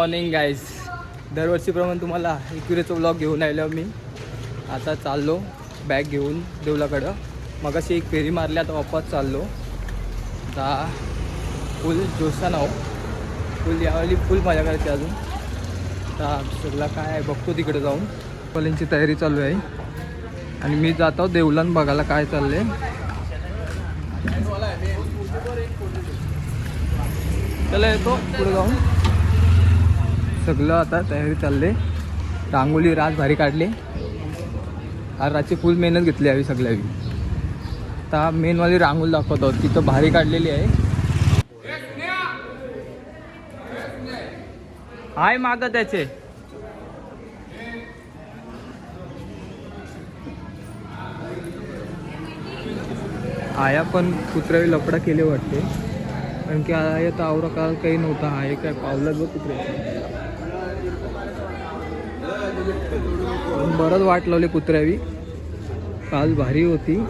Morning guys. दरवर्षीप्रमाणे तुम्हाला एकविरेचा vlog घेऊन आलो मी. आता चाललो बॅग घेऊन देवलाकडं. मग अशी एक फेरी मारली, आता वापस चाललो. आता फुल जोशा नाव फुल यावेळी फुल मजा करायची अजून. आता सगळं काय आहे बघतो तिकडे जाऊन. कॉलेजची तयारी चालू आहे आणि मी जातो देवलान बघायला काय चाललं आहे. चला येतो पुढे जाऊन. सगळं आता तयारी चालली. रांगोली रात भारी काढली. आज रातची फुल मेहनत घेतली हवी सगळ्यावी. आता मेनवाली रांगोली दाखवतो, तिथं भारी काढलेली आहे. हाय माग त्याचे आया पण कुत्र्यावी लपडा केले वाटते, कारण की आया तर आवरा काल काही नव्हता. आहे काय पावलं बघ कुत्र्याची. बरंच वाट लावली कुत्र्यावी, काल भारी होती.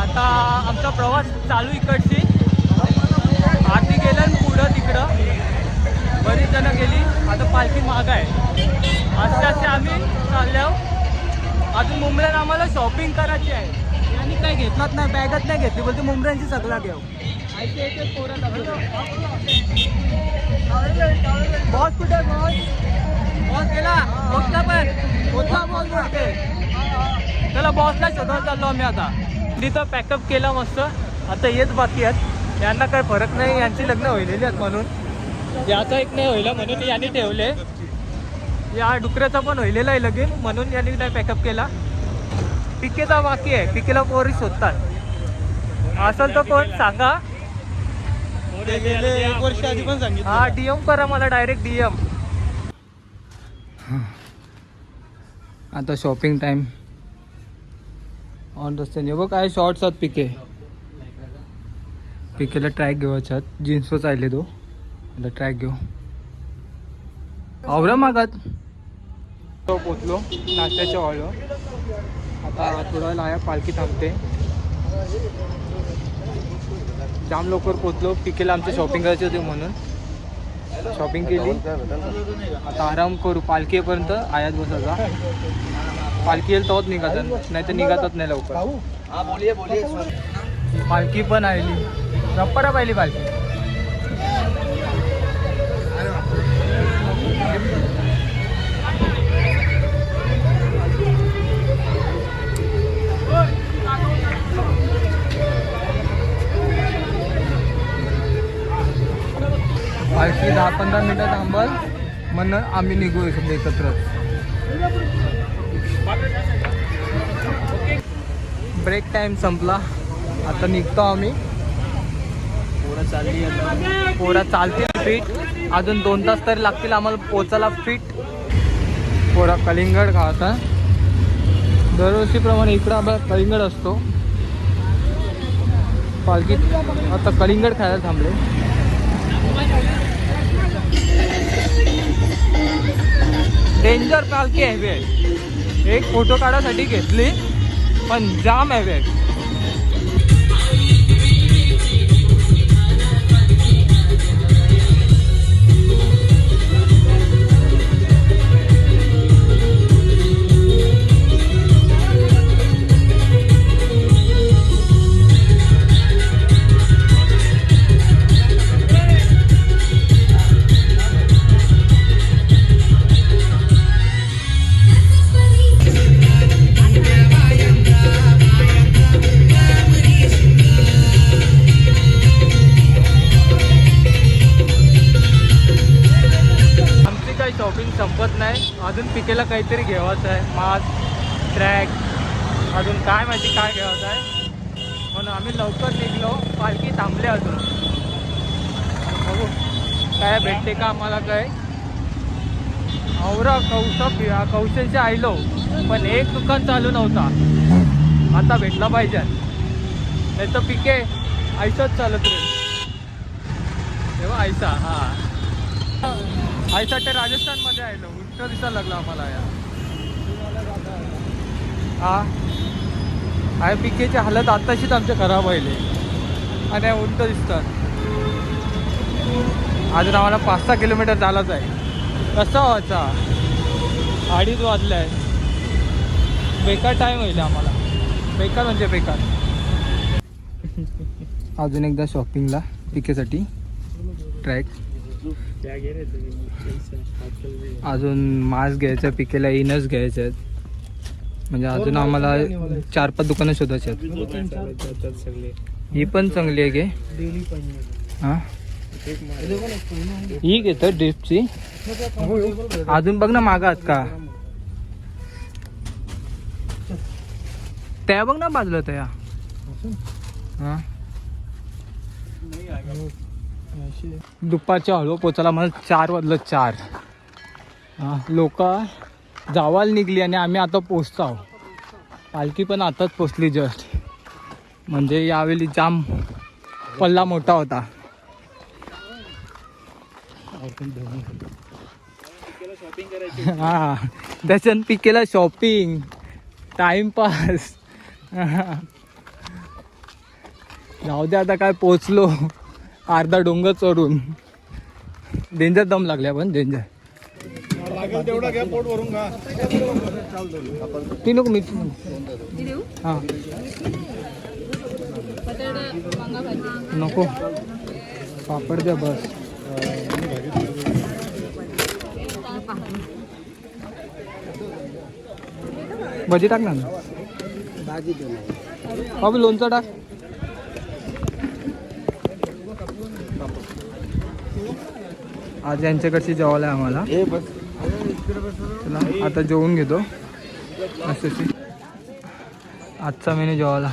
आता आमचा प्रवास चालू इकडची आरती गेलं आणि पुढं तिकडं बरीच जण गेली. आता पालखी माग आहे. असे असे आम्ही चाललो. अजून मुंबईला आम्हाला शॉपिंग करायची आहे. यांनी काही घेतलाच नाही, बॅगच नाही घेतली. बोलते मुंबईची सगळा घेऊ. बॉस कुठे? बॉस गेला. बॉसला पण होता बॉस बोलते. चला बॉसला शोधून चाललो आम्ही. आता तिथं पॅकअप केला मस्त. आता येत बाकी आहेत. यांना काही फरक नाही, यांची लग्न व्हायलेली आहेत म्हणून. याचा एक नाही व्हायला म्हणून यांनी ठेवले. या डुकऱ्याचा पण व्हायलेला आहे लगीन म्हणून यांनी नाही पॅकअप केला. पिकेचा बाकी आहे. पिकेला पोरी शोधतात. असेल तर कोण सांगा. एक वर्ष आधी पण सांगितलं. हा डीएम करा मला, डायरेक्ट डीएम. आता शॉपिंग टाईम ऑन रस्त्याने बघ काय शॉर्ट्स आहेत पिकेला ट्रॅक घेवायचे आहेत जीन्सवर चालले तो आता ट्रॅक घेऊ आवरा मागात तो पोचलो नाश्त्याच्या हॉलवर आता थोडा लाया पालखी थांबते जाम लवकर पोचलो पिकेला आमची शॉपिंग करायची होती म्हणून शॉपिंग केली आता आराम करू पालखी येईपर्यंत आयात बसायचा पालखी येईल तोच निघायचं नाही तर निघातच नाही लवकर पालखी पण आली रप्पारा पाहिली पालखी पालखी 10-15 मिनिटं थांबल म्हणून आम्ही निघू शकतो एकत्र ब्रेक टाइम संपला आता निघतो आम्ही पोरा चालतील फिट अजून 2 तास तरी लागतील आम्हाला पोचायला फिट पोरा कलिंगड खाता दरवर्षीप्रमाणे इकडं आम्हाला कलिंगड असतो पालखीत आता कलिंगड खायला थांबले डेंजर पालखी आहे एक फोटो काढायसाठी घेतली पण जाम आहे शॉपिंग संपत नाही अजून पिकेला काहीतरी घ्यायचं आहे मास्क ट्रॅक अजून काय माहिती काय घ्यायचं आहे म्हणून आम्ही लवकर निघलो पालखी थांबले अजून बघू काय भेटते का आम्हाला काय औरा कौशलचे आयलो पण एक दुकान चालू नव्हता आता भेटला पाहिजे नाही तर पिके आयसाच चालत रे तेव्हा आयसा हा आयसा ते राजस्थानमध्ये आलो उलट दिसायला लागला आम्हाला या हा आय पिकेची हालत आताशीच आमच्या खराब व्हायले आणि उलट दिसतात अजून आम्हाला 5-6 किलोमीटर झालाच आहे कसा व्हायचा 2:30 वाजले आहे बेकार टाईम होईल आम्हाला बेकार म्हणजे बेकार अजून एकदा शॉपिंगला पिकेसाठी ट्रॅक अजून मास्क घ्यायचं पिकेला इनर्स घ्यायचे आहेत म्हणजे अजून आम्हाला 4-5 दुकानं शोधायची आहेत ही पण चांगली आहे की हां ही घेतं ड्रिपची अजून बघ ना मागात का त्या बघ ना बाजूला त्या हां दुपारच्या हळू पोचायला मला 4 वाजलं 4 लोक जावायला निघली आणि आम्ही आता पोचतो आहोत पालखी पण आताच पोचली जस्ट म्हणजे यावेळी जाम पल्ला मोठा होता हा त्याच्यानं पिकेला शॉपिंग टाइमपास जाऊ दे आता काय पोचलो अर्धा डोंगर चढून डेंजर दम लागल्या पण डेंजर ती नको मी हां नको पापड द्या बस भजी टाक ना बाबू लोणचं टाक आज यांच्याकडची जेवायला आहे आम्हाला चला आता जेवून घेतो अशी आजचा मेनू जेवायला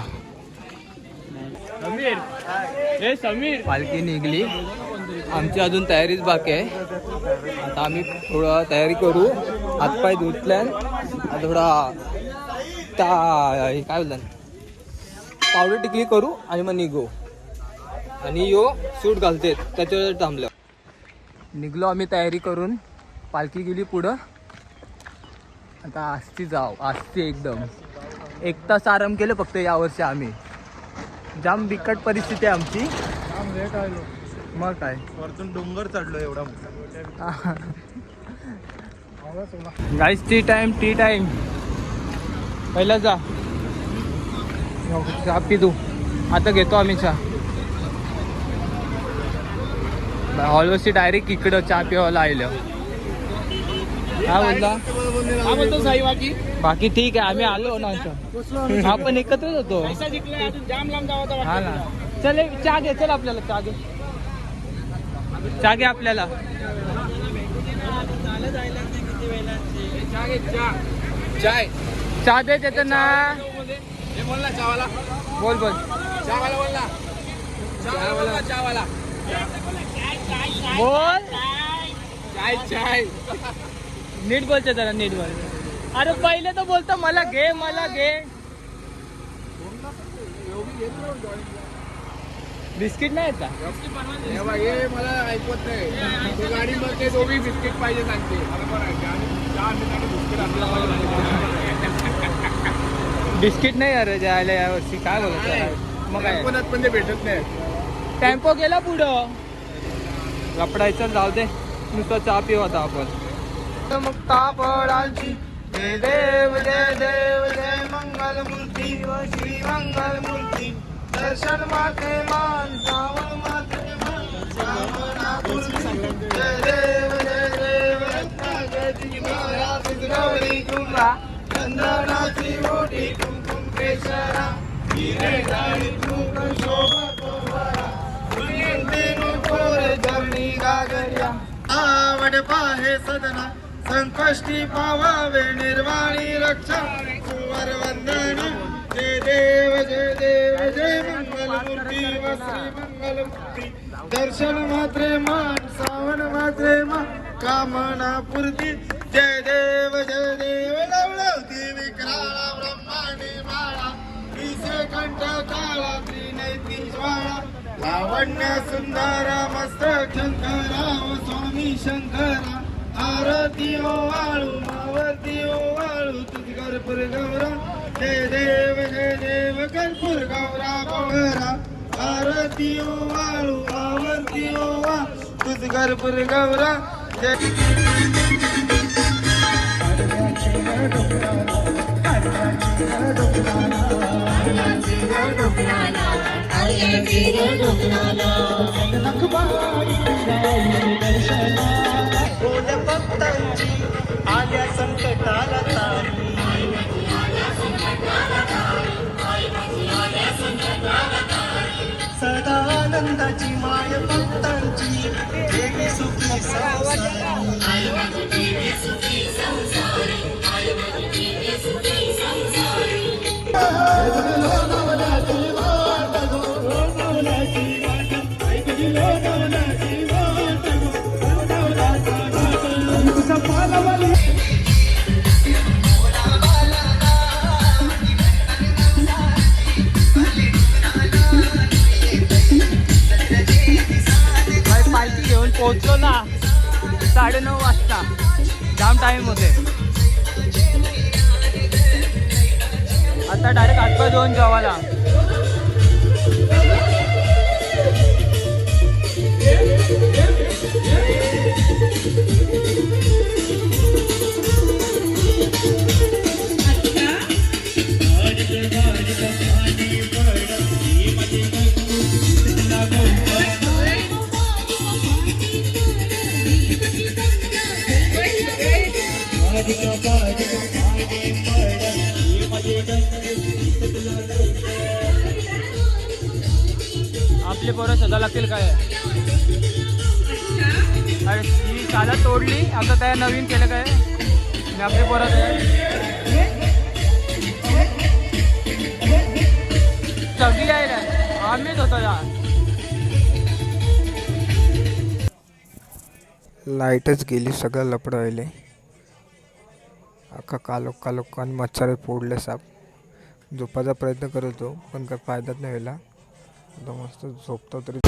समीर पालखी निघली आमची अजून तयारीच बाकी आहे आता आम्ही थोडं तयारी करू हातपाय धुतल्या थोडा काय बोलतात पावडर टिकली करू आणि मग निघू. आणि यो सूट घालते त्याच्यावर थांबलं. निघलो आम्ही तयारी करून. पालखी गेली पुढं. आता आस्ती जाऊ. आस्ती एकदम 1 तास आराम केलं फक्त यावर्षी आम्ही. जाम बिकट परिस्थिती आहे आमची. जाम लेट आलो. मग काय वरतून डोंगर चढलो एवढा. गाईस टी टाइम पहिला जा चहा पी तू. आता घेतो आम्ही चहा. हॉलवरची डायरेक्ट इकडं चहा पिवायला आलं. काय बोलतो साई? बाकी ठीक आहे. आम्ही आलो ना. आपण एकत्रच होतो. हा ना. चल चहा घे. चल आपल्याला चहा घे. चहा घे आपल्याला. चहा दे देत ना. बोल ना चहावाला. बोल चहावाला. बोल ना चहावाला. बोल चाय. नीट बोलते जरा. नीट बोल. अरे पहिले तर बोलतो मला घे. बिस्किट नाही येत का? मला ऐकवत नाही. गाडीमध्ये दोघी बिस्किट पाहिजे सांगते. बिस्किट नाही अरे जायला यावर्षी. काय बोलत मग काय पण ते भेटत नाही. टेम्पो गेला पुढं. लपडायचं जाऊ दे. नुसतं चहा पिऊ आता आपण. मुक्ता फळांची जय देव जय मंगल मूर्ती व श्री मंगल मूर्ती. दर्शन माते मान श्रावण माते मान जय देव रत्नागिरी गौरी कुंभा चंदनाची मोठी कुंकुम केशरा हिरे डाळी तूप शोभा जमनी गागर्या आवड पाहे सदना संकष्टी पावावे निर्वाणी रक्षा कुंवर वंदन जय देव जय मंगल मूर्ती व श्री मंगल मूर्ती. दर्शन मात्रे मान श्रावण मात्रे मान कामना पूर्ती जय देव लवलवती विक्राळा ब्रह्मांडी माळा विषे कंठ काळा त्रिनेत्री ज्वाळा लावण्य सुंदरा मस्तक शंकराव स्वामी शंकरा. आरती ओवाळू मावती ओवाळू तुझ कर्पूर गौरा जय देव कर्पूर गौरा बोळरा. आरती ओवाळू मावती ओवा तुझ कर्पूर गौरा जय. भक्तांची आल्या संकटाला तारी सदा आनंदाची माय भक्तांची देवी सुखी पालखी घेऊन पोहोचलो ना 9:30 वाजता. जाम टाइम होते. आता डायरेक्ट हातपाय धुवून जेवायला. आपली पोरं सदा लागतील काय. अरे ही साधा तोडली आता त्या नवीन केलं काय. आणि आपली पोरं सगळी आहे ना. आम्हीच होतो या. लाईटच गेली. सगळं लपड व्हायले. अख्खा कालोख कालोख आणि मच्छर फोडले साप. झोपायचा प्रयत्न करत होतो पण काय फायदाच नाही व्हायला. आता मस्त झोपतो तरी